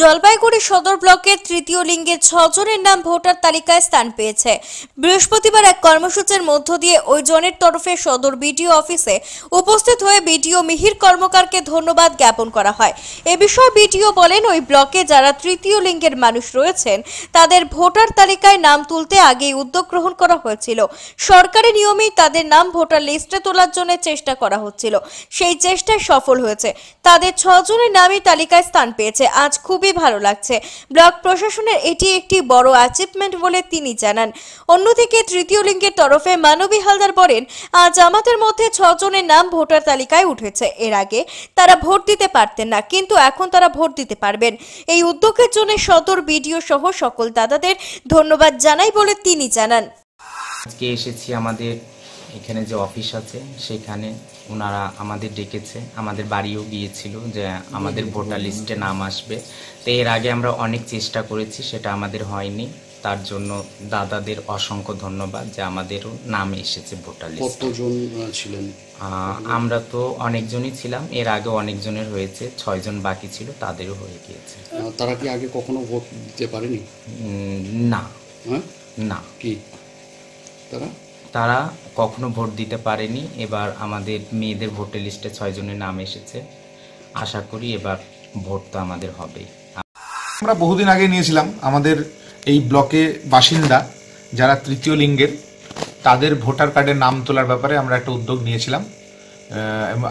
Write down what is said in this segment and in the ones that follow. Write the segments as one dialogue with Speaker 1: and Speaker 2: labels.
Speaker 1: জলপাইগুড়ি সদর ব্লকের তৃতীয় লিঙ্গের 6 জনের নাম ভোটার তালিকায় স্থান পেয়েছে। বৃহস্পতিবার এক কর্মসূচির মধ্য দিয়ে ওই জনের তরফে সদর বিডিও অফিসে উপস্থিত হয়ে বিডিও মিহির কর্মকারকে ধন্যবাদ জ্ঞাপন করা হয়। এ বিষয়ে বিডিও বলেন, ওই ব্লকে যারা তৃতীয় লিঙ্গের মানুষ রয়েছেন তাদের ভোটার তালিকায় নাম তুলতে আগেই উদ্যোগ গ্রহণ করা হয়েছিল। সরকারি নিয়মেই তাদের নাম ভোটার লিস্টে তোলার জন্য চেষ্টা করা হচ্ছিল। সেই চেষ্টায় সফল হয়েছে। তাদের 6 জনের নামই তালিকায় স্থান পেয়েছে। আজ খুবই ভালো লাগছে। ব্লক প্রশাসনের এটি একটি বড় অ্যাচিভমেন্ট বলে তিনি জানান। অন্যদিকে তৃতীয় লিঙ্গের তরফে মানবী হালদার বলেন, আজ আমাদের মধ্যে 6 জনের নাম ভোটার তালিকায় উঠেছে। এর আগে তারা ভোট দিতে পারতেন না, কিন্তু এখন তারা ভোট দিতে পারবেন। এই উদ্যোগের জন্য সদর বিডিও সহ সকল দাদাদের ধন্যবাদ জানাই বলে তিনি জানান।
Speaker 2: আজকে এসেছি আমাদের এখানে যে অফিস আছে সেখানে ওনারা আমাদের ডেকেছে, আমাদের বাড়িও গিয়েছিল যে আমাদের ভোটার লিস্টে নাম আসবে। তো এর আগে আমরা অনেক চেষ্টা করেছি, সেটা আমাদের হয়নি। তার জন্য দাদাদের অসংখ্য ধন্যবাদ যে আমাদেরও নাম এসেছে ভোটার লিস্টে।
Speaker 3: কতজন ছিলেন?
Speaker 2: আমরা তো অনেকজনই ছিলাম, এর আগে অনেকজনের হয়েছে, 6 জন বাকি ছিল, তাদেরও হয়ে গিয়েছে।
Speaker 3: তারা কি আগে কখনো ভোট দিতে পারেনি?
Speaker 2: না। না।
Speaker 3: কি
Speaker 2: তারা কখনো ভোট দিতে পারেনি। এবার আমাদের মেয়েদের ভোটার লিস্টে 6 জনের নাম এসেছে। আশা করি এবার ভোট তো আমাদের হবেই।
Speaker 4: আমরা বহুদিন আগে নিয়েছিলাম আমাদের এই ব্লকে বাসিন্দা যারা তৃতীয় লিঙ্গের তাদের ভোটার কার্ডের নাম তোলার ব্যাপারে আমরা একটা উদ্যোগ নিয়েছিলাম।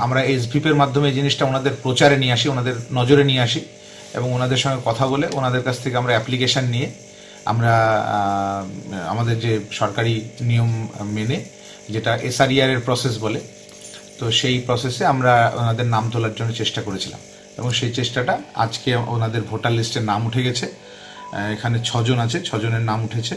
Speaker 4: আমরা এসভিপের মাধ্যমে এই জিনিসটা ওনাদের প্রচারে নিয়ে আসি, ওনাদের নজরে নিয়ে আসি এবং ওনাদের সঙ্গে কথা বলে ওনাদের কাছ থেকে আমরা অ্যাপ্লিকেশন নিয়ে আমরা আমাদের যে সরকারি নিয়ম মেনে, যেটা এসআরইআর এর প্রসেস বলে, তো সেই প্রসেসে আমরা ওনাদের নাম তোলার জন্য চেষ্টা করেছিলাম এবং সেই চেষ্টাটা আজকে ওনাদের ভোটার লিস্টের নাম উঠে গেছে। এখানে 6 জন আছে, 6 জনের নাম উঠেছে।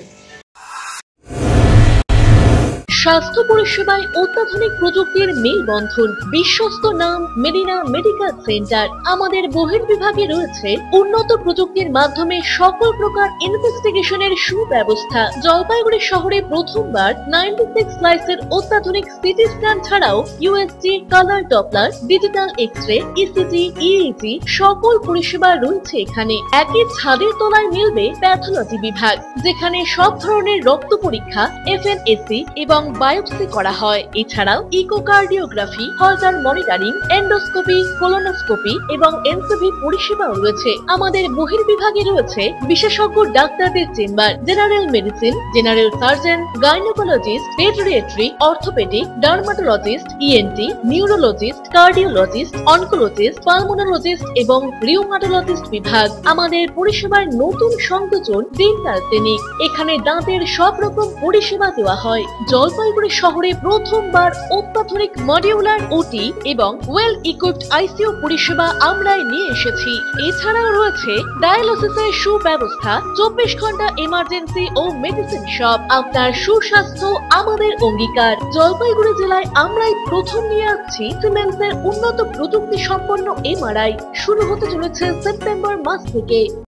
Speaker 5: স্বাস্থ্য পরিষেবায় অত্যাধুনিক প্রযুক্তির মেলবন্ধন, বিশ্বস্ত নাম মেরিনা মেডিকেল সেন্টার। আমাদের বহির্বিভাগে রয়েছে উন্নত প্রযুক্তির মাধ্যমে সকল প্রকার ইনভেস্টিগেশনের সুব্যবস্থা। জলপাইগুড়ি শহরে প্রথমবার 96 স্লাইসের অত্যাধুনিক সিটি স্ক্যান ছাড়াও USG, colour Doppler, digital X-ray, ECG, EEG সকল পরিষেবা রয়েছে এখানে। একই ছাদের তলায় মিলবে প্যাথোলজি বিভাগ, যেখানে সব ধরনের রক্ত পরীক্ষা, এফএনএসি এবং বায়োপসি করা হয়। এছাড়াও ইকোকার্ডিওগ্রাফি, হলটার মনিটরিং, এন্ডোস্কোপি, কোলোনোস্কোপি এবং এনসিভি পরিষেবাও রয়েছে। আমাদের বহির্বিভাগে রয়েছে বিশেষজ্ঞ ডাক্তারদের chamber, general medicine, general surgeon, gynaecologist, পেডিয়াট্রি, orthopaedic, dermatologist, ENT, neurologist, cardiologist, oncologist, pulmonologist এবং রিউমাটোলজিস্ট বিভাগ। আমাদের পরিষেবার নতুন সংযোজন ডেন্টাল ক্লিনিক। এখানে দাঁতের সব রকম পরিষেবা দেওয়া হয়। জলপাইগুড়ি শহরে প্রথমবার অত্যাধুনিক মডিউলার ওটি এবং ওয়েল ইকুইপড আইসিইউ পরিষেবা আমরাই নিয়ে এসেছি। এছাড়াও রয়েছে ডায়ালিসিসের সুব্যবস্থা, 24 ঘন্টা এমার্জেন্সি ও মেডিসিন শপ। আপনার সুস্বাস্থ্য আমাদের অঙ্গীকার। জলপাইগুড়ি জেলায় আমরাই প্রথম নিয়ে আসছি সিমেন্সের উন্নত প্রযুক্তি সম্পন্ন এমআরআই। শুরু হতে চলেছে সেপ্টেম্বর মাস থেকে।